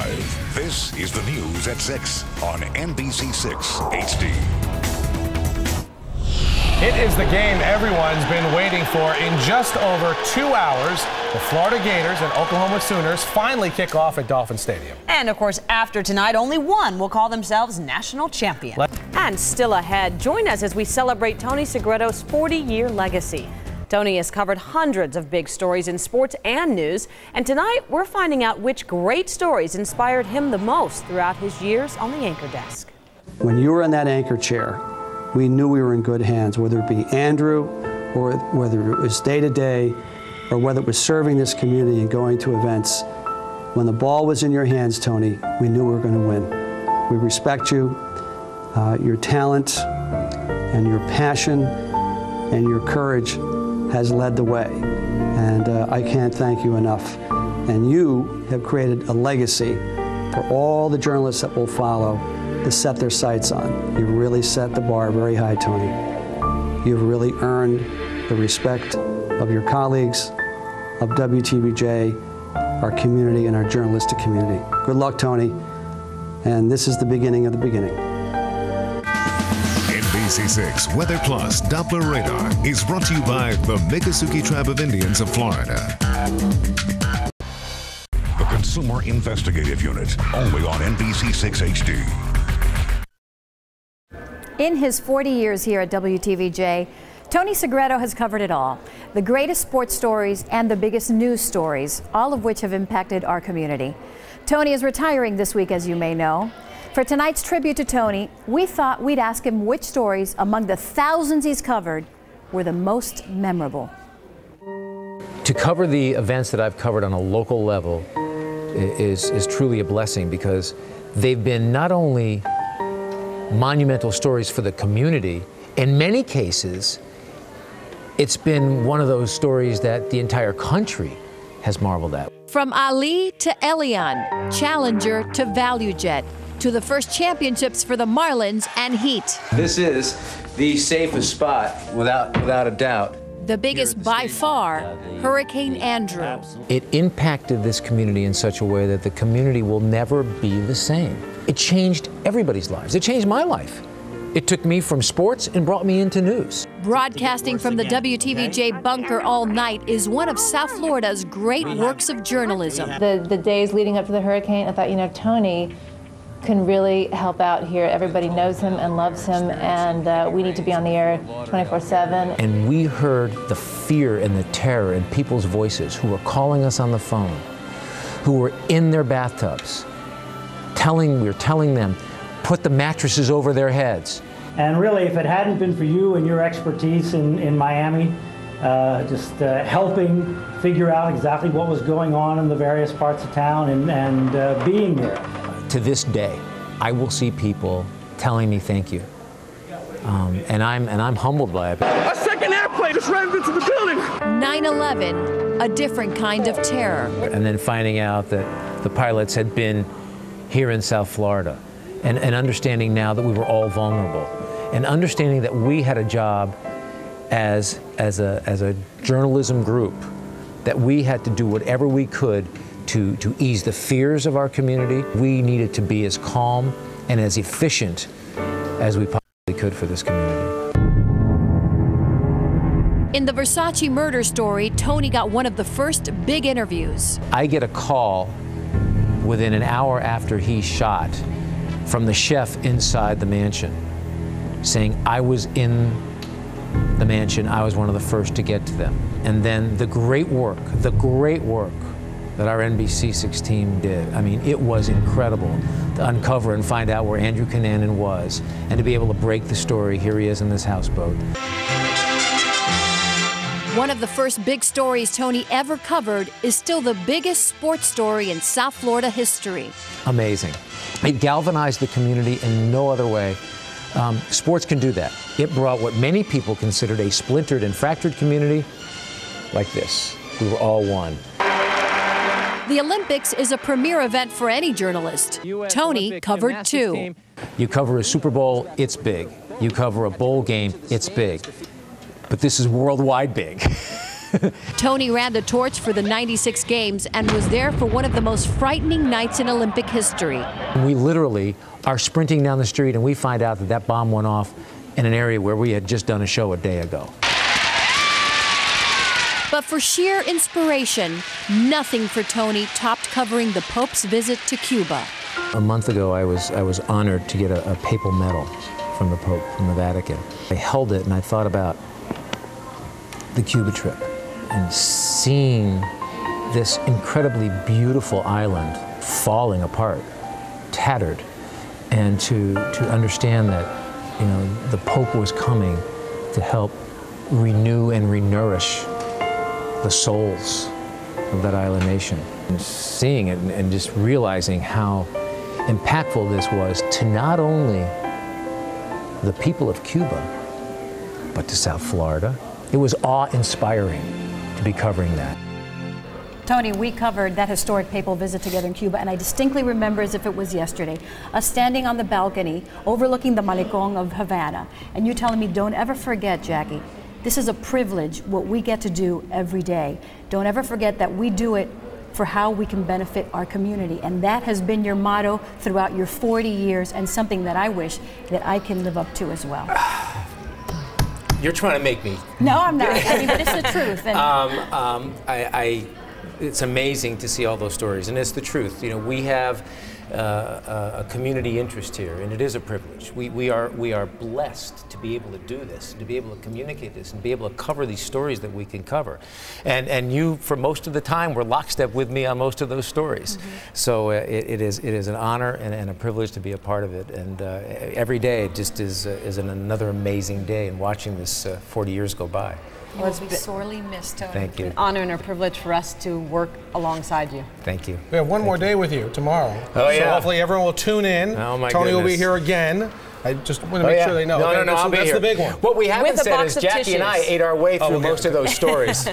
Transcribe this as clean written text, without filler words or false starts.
Live. This is the news at 6 on NBC6 HD. It is the game everyone's been waiting for. In just over 2 hours, the Florida Gators and Oklahoma Sooners finally kick off at Dolphin Stadium. And of course, after tonight, only one will call themselves national champion. And still ahead, join us as we celebrate Tony Segreto's 40-year legacy. Tony has covered hundreds of big stories in sports and news, and tonight we're finding out which great stories inspired him the most throughout his years on the anchor desk. When you were in that anchor chair, we knew we were in good hands, whether it be Andrew, or whether it was day-to-day, or whether it was serving this community and going to events. When the ball was in your hands, Tony, we knew we were going to win. We respect you, your talent, and your passion, and your courage has led the way, and I can't thank you enough. And you have created a legacy for all the journalists that will follow to set their sights on. You've really set the bar very high, Tony. You've really earned the respect of your colleagues, of WTVJ, our community, and our journalistic community. Good luck, Tony, and this is the beginning of the beginning. NBC6 Weather Plus Doppler Radar is brought to you by the Miccosukee Tribe of Indians of Florida. The Consumer Investigative Unit, only on NBC6 HD. In his 40 years here at WTVJ, Tony Segreto has covered it all. The greatest sports stories and the biggest news stories, all of which have impacted our community. Tony is retiring this week, as you may know. For tonight's tribute to Tony, we thought we'd ask him which stories among the thousands he's covered were the most memorable. To cover the events that I've covered on a local level is truly a blessing, because they've been not only monumental stories for the community, in many cases, it's been one of those stories that the entire country has marveled at. From Ali to Elion, Challenger to ValueJet, to the first championships for the Marlins and Heat. This is the safest spot, without a doubt. The biggest by far, Hurricane Andrew. It impacted this community in such a way that the community will never be the same. It changed everybody's lives. It changed my life. It took me from sports and brought me into news. Broadcasting from the WTVJ bunker all night is one of South Florida's great works of journalism. The days leading up to the hurricane, I thought, you know, Tony can really help out here. Everybody knows him and loves him, and we need to be on the air 24/7. And we heard the fear and the terror in people's voices who were calling us on the phone, who were in their bathtubs, we were telling them, put the mattresses over their heads. And really, if it hadn't been for you and your expertise in Miami, just helping figure out exactly what was going on in the various parts of town and being there. To this day, I will see people telling me thank you, and I'm humbled by it. A second airplane just rammed into the building. 9/11, a different kind of terror. And then finding out that the pilots had been here in South Florida, and understanding now that we were all vulnerable, and understanding that we had a job as a journalism group, that we had to do whatever we could to ease the fears of our community. We needed to be as calm and as efficient as we possibly could for this community. In the Versace murder story, Tony got one of the first big interviews. I get a call within an hour after he shot from the chef inside the mansion saying I was in the mansion, I was one of the first to get to them. And then the great work that our NBC6 team did. I mean, it was incredible to uncover and find out where Andrew Cunanan was, and to be able to break the story. Here he is in this houseboat. One of the first big stories Tony ever covered is still the biggest sports story in South Florida history. Amazing. It galvanized the community in no other way. Sports can do that. It brought what many people considered a splintered and fractured community like this. We were all one. The Olympics is a premier event for any journalist. Tony covered two. You cover a Super Bowl, it's big. You cover a bowl game, it's big. But this is worldwide big. Tony ran the torch for the '96 games and was there for one of the most frightening nights in Olympic history. We literally are sprinting down the street and we find out that that bomb went off in an area where we had just done a show a day ago. But for sheer inspiration, nothing for Tony topped covering the Pope's visit to Cuba. A month ago, I was honored to get a papal medal from the Pope, from the Vatican. I held it and I thought about the Cuba trip and seeing this incredibly beautiful island falling apart, tattered, and to understand that, you know, the Pope was coming to help renew and renourish the souls of that island nation. And seeing it and just realizing how impactful this was to not only the people of Cuba, but to South Florida. It was awe-inspiring to be covering that. Tony, we covered that historic papal visit together in Cuba, and I distinctly remember as if it was yesterday, us standing on the balcony overlooking the Malecón of Havana, and you telling me, don't ever forget, Jackie, this is a privilege, what we get to do every day. Don't ever forget that we do it for how we can benefit our community. And that has been your motto throughout your 40 years, and something that I wish that I can live up to as well. You're trying to make me. No, I'm not. I mean, but it's the truth. And it's amazing to see all those stories, and it's the truth. You know, we have a community interest here, and it is a privilege. We are blessed to be able to do this, to be able to communicate this, and be able to cover these stories that we can cover. And you, for most of the time, were lockstep with me on most of those stories. Mm-hmm. So it is an honor and a privilege to be a part of it. And every day it just is another amazing day, and watching this 40 years go by. Well, it's been sorely missed, Tony. Thank you. It's an honor and a privilege for us to work alongside you. Thank you. We have one more day with you tomorrow. Oh, yeah. So hopefully everyone will tune in. Oh, my Tony goodness. will be here again. I just want to make sure they know. No, I'll be that's here. the big one. What we haven't said is Jackie tissues. and I ate our way through most of those stories.